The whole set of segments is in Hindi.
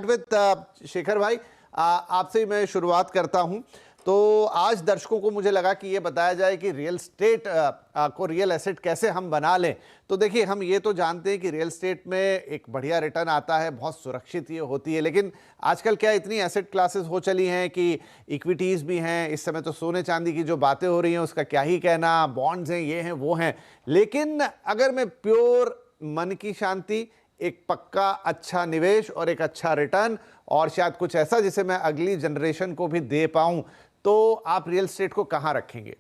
विद शेखर भाई, आपसे ही मैं शुरुआत करता हूं। तो आज दर्शकों को मुझे लगा कि ये बताया जाए कि रियल स्टेट को रियल एसेट कैसे हम बना लें। तो देखिए, हम ये तो जानते हैं कि रियल स्टेट में एक बढ़िया रिटर्न आता है, बहुत सुरक्षित ये होती है, लेकिन आजकल क्या इतनी एसेट क्लासेस हो चली हैं कि इक्विटीज़ भी हैं, इस समय तो सोने चांदी की जो बातें हो रही हैं उसका क्या ही कहना, बॉन्ड्स हैं, ये हैं वो हैं। लेकिन अगर मैं प्योर मन की शांति, एक पक्का अच्छा निवेश और एक अच्छा रिटर्न और शायद कुछ ऐसा जिसे मैं अगली जनरेशन को भी दे पाऊं, तो आप रियल एस्टेट को कहां रखेंगे?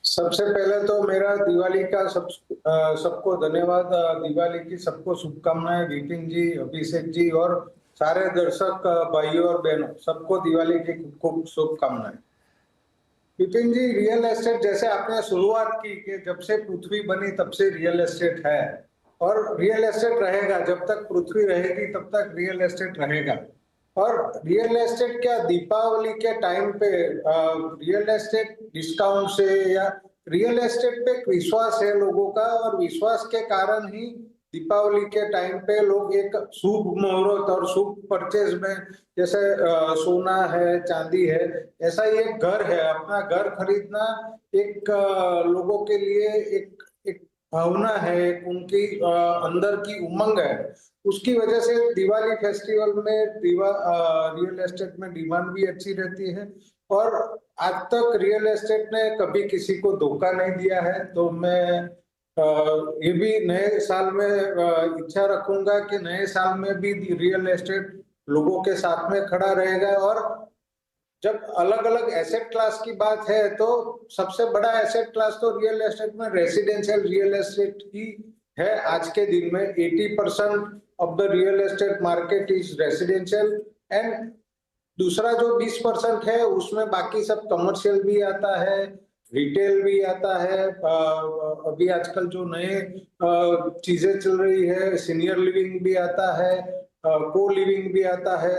सबसे पहले तो मेरा दिवाली का सबको धन्यवाद। दिवाली की सबको शुभकामनाएं। विपिन जी, अभिषेक जी और सारे दर्शक भाइयों और बहनों, सबको दिवाली की खूब शुभकामनाएं। विपिन जी, रियल एस्टेट जैसे आपने शुरुआत की कि जब से पृथ्वी बनी तब से रियल एस्टेट है और रियल एस्टेट रहेगा। जब तक पृथ्वी रहेगी तब तक रियल एस्टेट रहेगा। और रियल एस्टेट क्या, दीपावली के टाइम पे रियल एस्टेट डिस्काउंट से या रियल एस्टेट पे विश्वास है लोगों का, और विश्वास के कारण ही दीपावली के टाइम पे लोग एक शुभ मुहूर्त और शुभ परचेज में, जैसे सोना है, चांदी है, ऐसा ही एक घर है, अपना घर खरीदना एक लोगों के लिए एक एक भावना है, एक उनकी अंदर की उमंग है। उसकी वजह से दिवाली फेस्टिवल में रियल एस्टेट में डिमांड भी अच्छी रहती है। और आज तक रियल एस्टेट ने कभी किसी को धोखा नहीं दिया है। तो मैं ये भी नए साल में इच्छा रखूंगा कि नए साल में भी रियल एस्टेट लोगों के साथ में खड़ा रहेगा। और जब अलग अलग एसेट क्लास की बात है तो सबसे बड़ा एसेट क्लास तो रियल एस्टेट में रेसिडेंशियल रियल एस्टेट ही है। आज के दिन में 80% of the real estate market is residential, and दूसरा जो 20% है उसमें बाकी सब कमर्शियल भी आता है, रिटेल भी आता है। अभी आजकल जो नए चीजें चल रही है, सीनियर लिविंग भी आता है, को लिविंग भी आता है,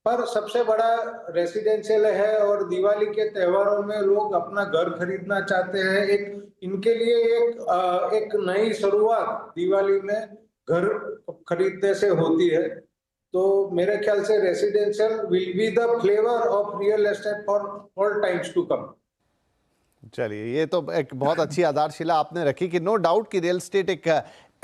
पर सबसे बड़ा रेसिडेंशियल है। और दिवाली के त्योहारों में लोग अपना घर खरीदना चाहते हैं। इनके लिए एक नई शुरुआत दिवाली में घर खरीदने से होती है। तो मेरे ख्याल से residential will be the flavour of real estate for all times to come. चलिए, ये तो एक बहुत अच्छी आधारशिला आपने रखी कि नो डाउट कि रियल एस्टेट एक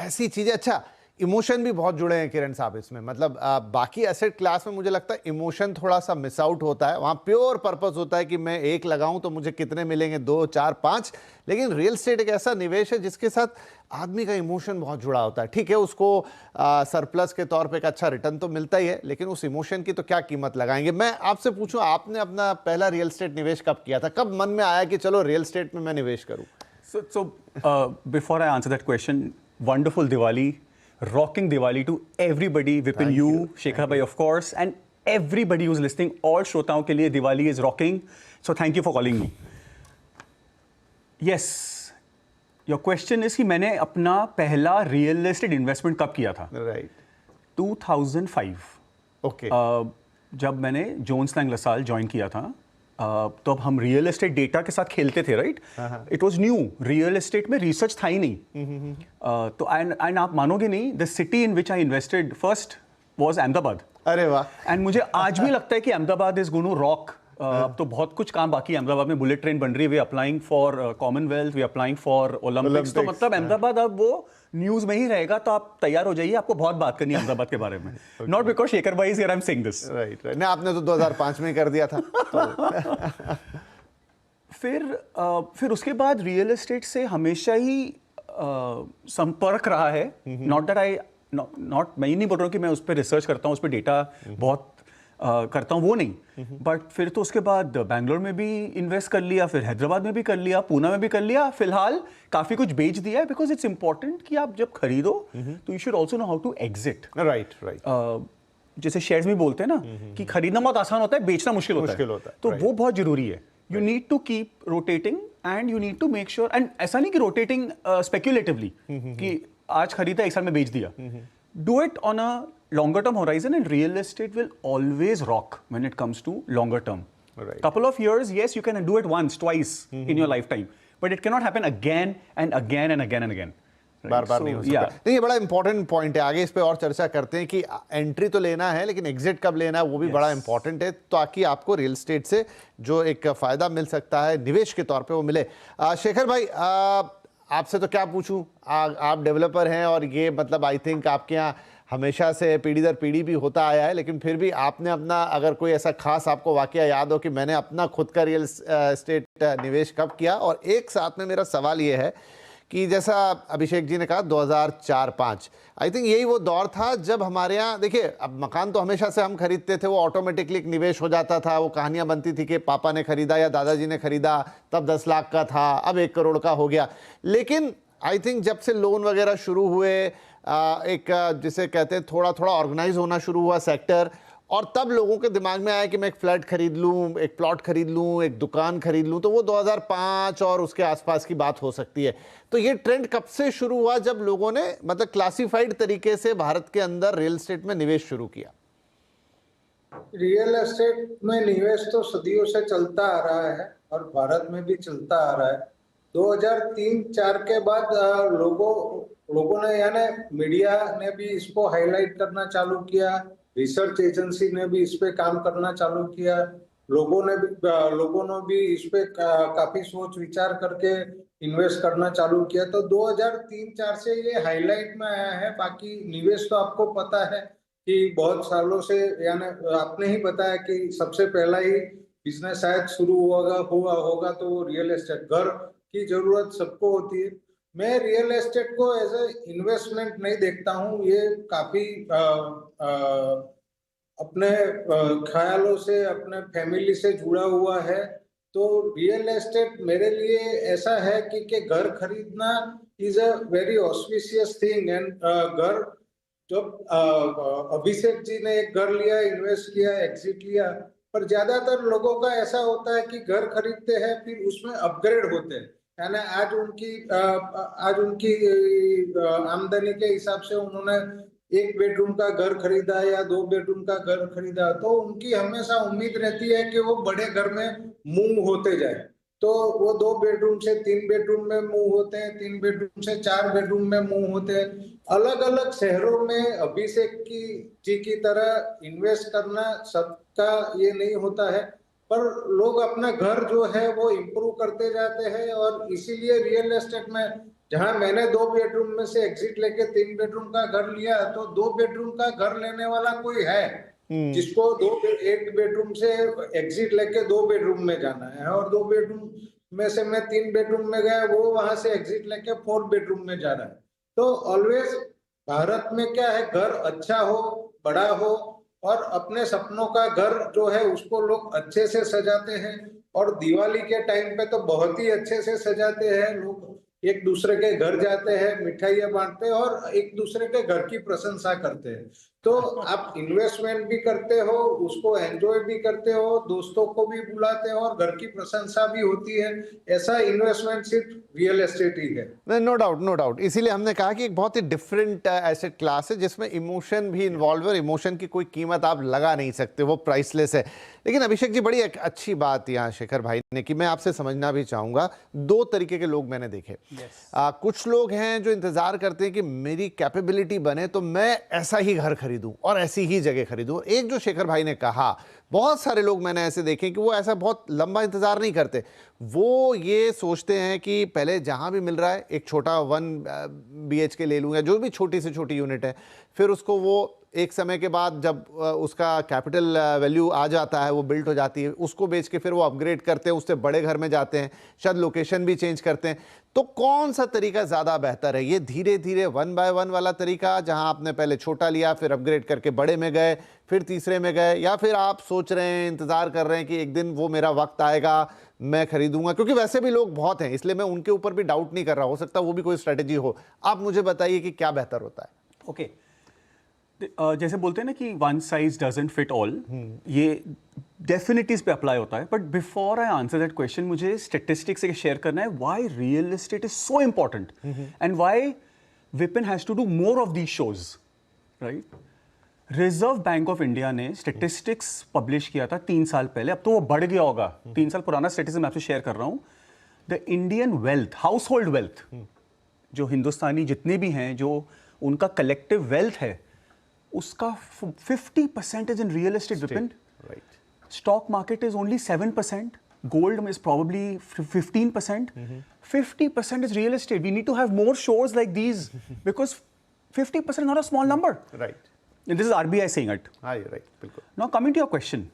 ऐसी चीज है। अच्छा, इमोशन भी बहुत जुड़े हैं किरण साहब इसमें, मतलब बाकी एसेट क्लास में मुझे लगता है इमोशन थोड़ा सा मिस आउट होता है। वहाँ प्योर पर्पस होता है कि मैं एक लगाऊं तो मुझे कितने मिलेंगे, 2, 4, 5। लेकिन रियल एस्टेट एक ऐसा निवेश है जिसके साथ आदमी का इमोशन बहुत जुड़ा होता है। ठीक है, उसको सरप्लस के तौर पे एक अच्छा रिटर्न तो मिलता ही है, लेकिन उस इमोशन की तो क्या कीमत लगाएंगे। मैं आपसे पूछूं, आपने अपना पहला रियल एस्टेट निवेश कब किया था? कब मन में आया कि चलो रियल एस्टेट में मैं निवेश करूं? So before I answer that question, wonderful Diwali, rocking Diwali to everybody. Vipin, you, Shekhar bhai, of course, and everybody who's listening. All श्रोताओं के लिए Diwali is rocking. So thank you for calling me. Yes, your question is कि मैंने अपना पहला रियल एस्टेट इन्वेस्टमेंट कब किया था? राइट, 2005. ओके। जब मैंने जोन्स लैंग लसाल ज्वाइन किया था, तो अब हम रियल एस्टेट डेटा के साथ खेलते थे, right? It was new, real estate में रिसर्च था ही नहीं। तो एंड आप मानोगे नहीं, the city in which I invested first was Ahmedabad. अरे वाह। एंड मुझे आज भी लगता है कि Ahmedabad is going to rock. अब तो बहुत कुछ काम बाकी है अहमदाबाद में। बुलेट ट्रेन बन रही है, we applying for Commonwealth, we applying for Olympics. तो मतलब अहमदाबाद अब वो न्यूज में ही रहेगा। तो आप तैयार हो जाइए, आपको बहुत बात करनी है अहमदाबाद के बारे में। नॉट बिकॉज शेखर भाई is here, I am saying this. Right, नहीं, आपने तो 2005 में कर दिया था। तो फिर उसके बाद रियल एस्टेट से हमेशा ही संपर्क रहा है। नॉट दैट आई नॉट मैं ही नहीं बोल रहा हूँ कि मैं उस पर रिसर्च करता हूँ, उस पर डेटा बहुत करता हूँ, वो नहीं। बट फिर तो उसके बाद बैंगलोर में भी इन्वेस्ट कर लिया, फिर हैदराबाद में भी कर लिया, पूना में भी कर लिया। फिलहाल काफी कुछ बेच दिया है, बिकॉज इट्स इंपॉर्टेंट कि आप जब खरीदो तो you should also know how to exit. Right, right. जैसे शेयर्स में बोलते हैं ना कि खरीदना बहुत आसान होता है, बेचना मुश्किल होता है। तो वो बहुत जरूरी है। You need to keep rotating and you need to make sure, and ऐसा नहीं कि rotating speculatively कि आज खरीदा एक साल में बेच दिया। Do it on a longer term horizon, and real estate will always rock when it comes to longer term. Right. Couple of years, yes, you can do it once, twice in your lifetime, but it cannot happen again and again and again and again. बार बार नहीं हो सकता। नहीं, ये बड़ा इंपॉर्टेंट पॉइंट है, आगे इस पे और चर्चा करते हैं कि एंट्री तो लेना है लेकिन एग्जिट कब लेना है, वो भी बड़ा इंपॉर्टेंट है, ताकि आपको रियल एस्टेट से जो एक फायदा मिल सकता है निवेश के तौर पे वो मिले। शेखर भाई, आपसे तो क्या पूछूं, आप डेवलपर हैं और ये मतलब आई थिंक आपके यहाँ हमेशा से पीढ़ी दर पीढ़ी भी होता आया है, लेकिन फिर भी आपने अपना, अगर कोई ऐसा खास आपको वाकया याद हो कि मैंने अपना खुद का रियल एस्टेट निवेश कब किया। और एक साथ में मेरा सवाल ये है कि जैसा अभिषेक जी ने कहा 2004-05, आई थिंक यही वो दौर था जब हमारे यहाँ, देखिए अब मकान तो हमेशा से हम खरीदते थे, वो ऑटोमेटिकली एक निवेश हो जाता था, वो कहानियाँ बनती थी कि पापा ने खरीदा या दादाजी ने खरीदा तब 10 लाख का था, अब 1 करोड़ का हो गया। लेकिन आई थिंक जब से लोन वगैरह शुरू हुए, एक जिसे कहते हैं थोड़ा थोड़ा ऑर्गेनाइज होना शुरू हुआ सेक्टर, और तब लोगों के दिमाग में आया कि मैं एक फ्लैट खरीद लूँ, एक प्लॉट खरीद लूँ, एक दुकान खरीद लूँ, तो वो 2005 और उसके आसपास की बात हो सकती है। तो ये ट्रेंड कब से शुरू हुआ जब लोगों ने मतलब क्लासिफाइड तरीके से भारत के अंदर रियल एस्टेट में निवेश शुरू किया? रियल एस्टेट में निवेश तो सदियों से चलता आ रहा है और भारत में भी चलता आ रहा है। 2003-04 के बाद लोगों ने, यानी मीडिया ने भी इसको हाईलाइट करना चालू किया, रिसर्च एजेंसी ने भी इस पे काम करना चालू किया, लोगों ने भी इस पे काफी सोच विचार करके इन्वेस्ट करना चालू किया। तो 2003-04 से ये हाईलाइट में आया है। बाकी निवेश तो आपको पता है कि बहुत सालों से, यानी आपने ही बताया कि सबसे पहला ही बिजनेस शायद शुरू हुआ होगा तो वो रियल एस्टेट, घर की जरूरत सबको होती है। मैं रियल एस्टेट को एज ए इन्वेस्टमेंट नहीं देखता हूँ, ये काफी अपने ख्यालों से, अपने फैमिली से जुड़ा हुआ है। तो रियल एस्टेट मेरे लिए ऐसा है कि घर खरीदना is a very auspicious thing. And घर, जब अभिषेक जी ने एक घर लिया, इन्वेस्ट किया, एग्जिट लिया, पर ज्यादातर लोगों का ऐसा होता है कि घर खरीदते हैं फिर उसमें अपग्रेड होते हैं, यानी आज उनकी आमदनी के हिसाब से उन्होंने 1 बेडरूम का घर खरीदा या 2 बेडरूम का घर खरीदा, तो उनकी हमेशा उम्मीद रहती है कि वो बड़े घर में मूव होते जाए। तो वो 2 बेडरूम से 3 बेडरूम में मूव होते हैं, 3 बेडरूम से 4 बेडरूम में मूव होते हैं। अलग अलग शहरों में अभिषेक जी की तरह इन्वेस्ट करना सबका ये नहीं होता है, पर लोग अपना घर जो है वो इम्प्रूव करते जाते हैं। और इसीलिए रियल एस्टेट में, जहां मैंने 2 बेडरूम में से एग्जिट लेके 3 बेडरूम का घर लिया, तो 2 बेडरूम का घर लेने वाला कोई है जिसको 1 बेडरूम से एग्जिट लेके 2 बेडरूम में जाना है, और 2 बेडरूम में से मैं 3 बेडरूम में गया, वो वहां से एग्जिट लेके 4 बेडरूम में जा रहा है। तो ऑलवेज भारत में क्या है, घर अच्छा हो, बड़ा हो, और अपने सपनों का घर जो है उसको लोग अच्छे से सजाते हैं। और दिवाली के टाइम पे तो बहुत ही अच्छे से सजाते हैं लोग, एक दूसरे के घर जाते हैं, मिठाइयाँ बांटते हैं और एक दूसरे के घर की प्रशंसा करते हैं। तो आप इन्वेस्टमेंट भी करते हो, उसको एंजॉय भी करते हो, दोस्तों को भी बुलाते हो और घर की प्रशंसा भी होती है। ऐसा इन्वेस्टमेंट सिर्फ रियल एस्टेट ही है। No doubt, no doubt. इसीलिए हमने कहा कि एक बहुत ही डिफरेंट एसेट क्लास है जिसमें इमोशन भी इन्वॉल्व है, और इमोशन की कोई कीमत आप लगा नहीं सकते, वो प्राइसलेस है। लेकिन अभिषेक जी, बड़ी एक अच्छी बात यहाँ शेखर भाई ने की, मैं आपसे समझना भी चाहूँगा। 2 तरीके के लोग मैंने देखे। कुछ लोग हैं जो इंतज़ार करते हैं कि मेरी कैपेबिलिटी बने तो मैं ऐसा ही घर खरीदूं और ऐसी ही जगह खरीदूं। एक जो शेखर भाई ने कहा, बहुत सारे लोग मैंने ऐसे देखे कि वो ऐसा बहुत लंबा इंतज़ार नहीं करते, वो ये सोचते हैं कि पहले जहाँ भी मिल रहा है एक छोटा 1 BHK ले लूँ, या जो भी छोटी से छोटी यूनिट है, फिर उसको वो एक समय के बाद जब उसका कैपिटल वैल्यू आ जाता है, वो बिल्ट हो जाती है, उसको बेच के फिर वो अपग्रेड करते हैं, उससे बड़े घर में जाते हैं, शायद लोकेशन भी चेंज करते हैं। तो कौन सा तरीका ज़्यादा बेहतर है, ये धीरे धीरे 1 by 1 वाला तरीका जहां आपने पहले छोटा लिया, फिर अपग्रेड करके बड़े में गए, फिर तीसरे में गए, या फिर आप सोच रहे हैं, इंतज़ार कर रहे हैं कि एक दिन वो मेरा वक्त आएगा, मैं खरीदूंगा? क्योंकि वैसे भी लोग बहुत हैं, इसलिए मैं उनके ऊपर भी डाउट नहीं कर रहा, हो सकता वो भी कोई स्ट्रेटेजी हो। आप मुझे बताइए कि क्या बेहतर होता है। ओके, जैसे बोलते हैं ना कि one size doesn't fit all, ये डेफिनिटीज पे अप्लाई होता है। But before I answer that question, मुझे स्टेटिस्टिक्स से शेयर करना है why real estate is so important and why Vipin has to do more of these shows, right? Reserve Bank of India ने स्टेटिस्टिक्स पब्लिश किया था 3 साल पहले, अब तो वो बढ़ गया होगा। 3 साल पुराना स्टेटिस्टिक्स मैं आपसे शेयर कर रहा हूँ। The Indian wealth, house hold wealth जो हिंदुस्तानी जितने भी हैं, जो उनका कलेक्टिव वेल्थ है, उसका 50% is in real estate Vipin. Right. Stock market is only 7%. Gold is probably 15%. 50% is real estate. We need to have more shows like these because 50% is not a small number. Right. And this is RBI saying it. हाँ, right. बिल्कुल. Now coming to your question.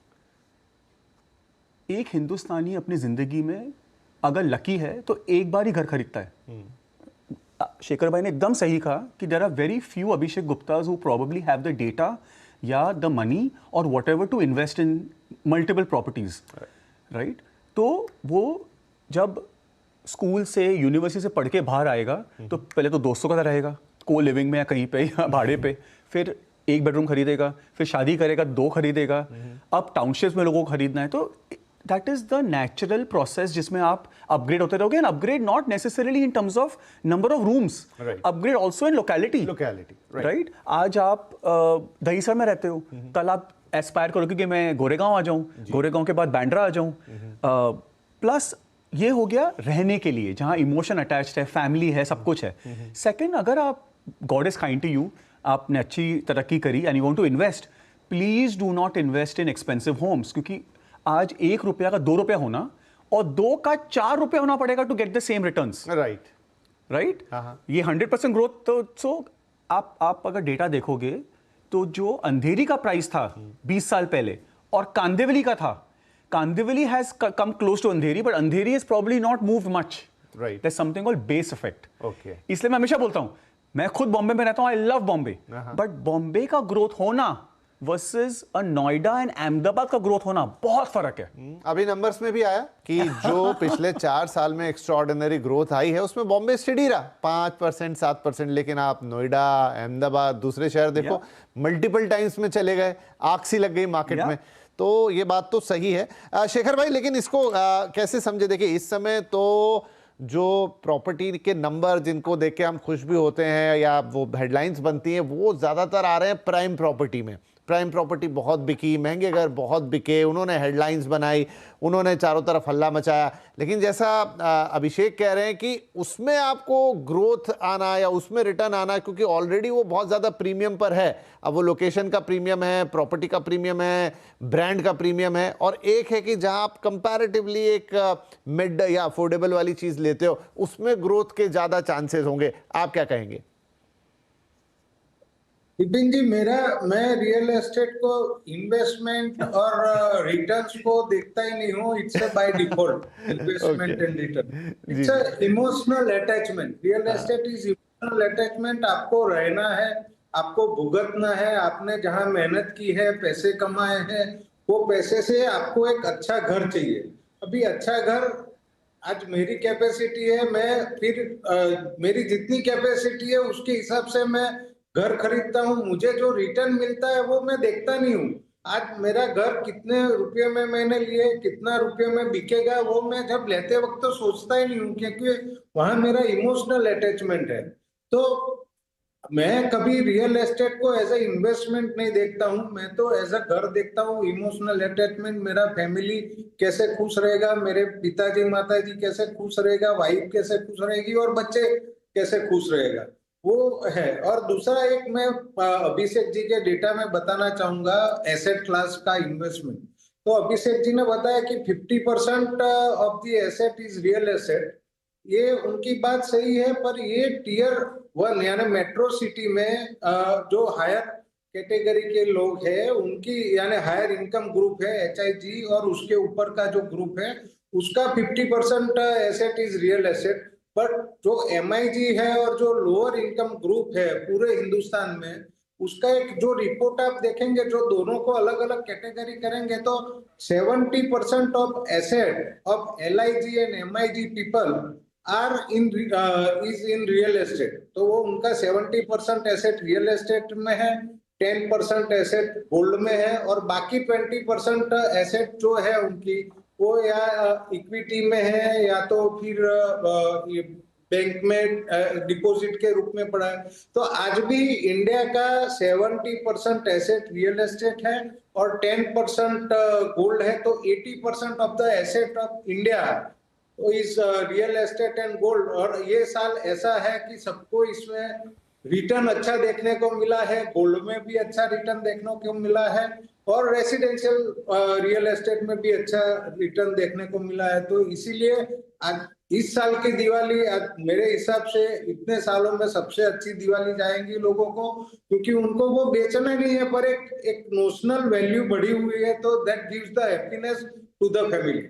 एक हिंदुस्तानी अपनी जिंदगी में अगर लकी है तो एक बार ही घर खरीदता है. शेखर भाई ने एकदम सही कहा कि there are very few Abhishek Guptas who probably have the data या द मनी और whatever to invest in multiple properties, right. तो वो जब स्कूल से यूनिवर्सिटी से पढ़ के बाहर आएगा तो पहले तो दोस्तों का रहेगा, को लिविंग में या कहीं पे या भाड़े पे, फिर एक बेडरूम खरीदेगा, फिर शादी करेगा, 2 खरीदेगा, अब टाउनशिप्स में लोगों को खरीदना है. तो that is the natural process जिसमें आप अपग्रेड होते रहोगे. And upgrade not necessarily in terms of number of rooms, upgrade also in locality. Right. आज आप दहीसर में रहते हो, कल आप एस्पायर करोगे कि मैं गोरेगांव आ जाऊं, गोरेगांव के बाद बांद्रा आ जाऊं. प्लस ये हो गया रहने के लिए, जहां इमोशन अटैच्ड है, फैमिली है, सब कुछ है. सेकंड, अगर आप, God is kind to you, आपने अच्छी तरक्की करी and you want to invest, please do not invest in expensive homes. क्योंकि आज 1 रुपया का 2 रुपया होना और 2 का 4 रुपया होना पड़ेगा to get the same returns. Right. ये 100% ग्रोथ. तो सो आप अगर डेटा देखोगे तो जो अंधेरी का प्राइस था 20 साल पहले और कांदिवली का था, Kandivali has come close to Andheri, but Andheri is probably not moved much. Right. There is something called base effect. Okay. इसलिए मैं हमेशा बोलता हूं, मैं खुद बॉम्बे में रहता हूं, I love Bombay, but Bombay का ग्रोथ होना versus a Noida and Ahmedabad का ग्रोथ होना बहुत फर्क है. अभी नंबर्स में भी आया कि जो पिछले 4 साल में एक्स्ट्राऑर्डिनरी ग्रोथ आई है उसमें बॉम्बे स्टेडी रहा 5% 7%, लेकिन आप नोएडा, अहमदाबाद, दूसरे शहर देखो मल्टीपल टाइम्स में चले गए, आग सी लग गई मार्केट में. तो ये बात तो सही है. शेखर भाई, लेकिन इसको कैसे समझे? देखिए, इस समय तो जो प्रॉपर्टी के नंबर जिनको देख के हम खुश भी होते हैं या वो हेडलाइंस बनती हैं, वो ज़्यादातर आ रहे हैं प्राइम प्रॉपर्टी में. प्राइम प्रॉपर्टी बहुत बिकी, महंगे घर बहुत बिके, उन्होंने हेडलाइंस बनाई, उन्होंने चारों तरफ हल्ला मचाया. लेकिन जैसा अभिषेक कह रहे हैं कि उसमें आपको ग्रोथ आना या उसमें रिटर्न आना, क्योंकि ऑलरेडी वो बहुत ज़्यादा प्रीमियम पर है. अब वो लोकेशन का प्रीमियम है, प्रॉपर्टी का प्रीमियम है, ब्रांड का प्रीमियम है, और एक है कि जहां आप कंपैरेटिवली एक मिड या अफोर्डेबल वाली चीज़ लेते हो, उसमें ग्रोथ के ज़्यादा चांसेस होंगे. आप क्या कहेंगे? विपिन जी, मैं रियल एस्टेट को इन्वेस्टमेंट और रिटर्न्स को देखता ही नहीं हूँ. It's by default investment and return. It's a emotional attachment. Real estate is emotional attachment. आपको रहना है, आपको भुगतना है. आपने जहां मेहनत की है, पैसे कमाए हैं, वो पैसे से आपको एक अच्छा घर चाहिए. अभी अच्छा घर, आज मेरी कैपेसिटी है, मेरी जितनी कैपेसिटी है उसके हिसाब से मैं घर खरीदता हूँ. मुझे जो रिटर्न मिलता है वो मैं देखता नहीं हूँ. आज मेरा घर कितने रुपए में मैंने लिए, कितना रुपए में बिकेगा, वो मैं जब लेते वक्त तो सोचता ही नहीं हूँ, क्योंकि वहां मेरा इमोशनल अटैचमेंट है. तो मैं कभी रियल एस्टेट को एज ए इन्वेस्टमेंट नहीं देखता हूँ. मैं तो एज अ घर देखता हूँ. इमोशनल अटैचमेंट, मेरा फैमिली कैसे खुश रहेगा, मेरे पिताजी माताजी कैसे खुश रहेगा, वाइफ कैसे खुश रहेगी और बच्चे कैसे खुश रहेगा, वो है. और दूसरा एक मैं अभिषेक जी के डेटा में बताना चाहूंगा एसेट क्लास का इन्वेस्टमेंट. तो अभिषेक जी ने बताया कि 50% of the asset is real asset. ये उनकी बात सही है, पर ये टियर 1 यानी मेट्रो सिटी में जो हायर कैटेगरी के लोग हैं, उनकी यानी हायर इनकम ग्रुप है HIG, और उसके ऊपर का जो ग्रुप है उसका 50% asset is real asset. But जो MIG है और जो लोअर इनकम ग्रुप है पूरे हिंदुस्तान में, उसका एक जो रिपोर्ट आप देखेंगे, जो दोनों को अलग अलग कैटेगरी करेंगे, तो 70% of asset of LIG and MIG people are is in real estate. तो वो उनका 70% एसेट रियल एस्टेट में है, 10% एसेट गोल्ड में है, और बाकी 20% एसेट जो है उनकी वो या इक्विटी में है या तो फिर बैंक में डिपॉजिट के रूप में पड़ा है. तो आज भी इंडिया का 70% एसेट रियल एस्टेट है और 10% गोल्ड है. तो 80% of the asset of India तो इस रियल एस्टेट एंड गोल्ड, और ये साल ऐसा है कि सबको इसमें रिटर्न अच्छा देखने को मिला है, गोल्ड में भी अच्छा रिटर्न देखने को मिला है और रेसिडेंशियल रियल एस्टेट में भी अच्छा रिटर्न देखने को मिला है। तो इसीलिए आज इस साल की दिवाली मेरे हिसाब से इतने सालों में सबसे अच्छी दिवाली जाएंगी लोगों को, क्योंकि उनको वो बेचना नहीं है पर एक नोशनल वैल्यू बढ़ी हुई है, तो that gives the happiness to the family.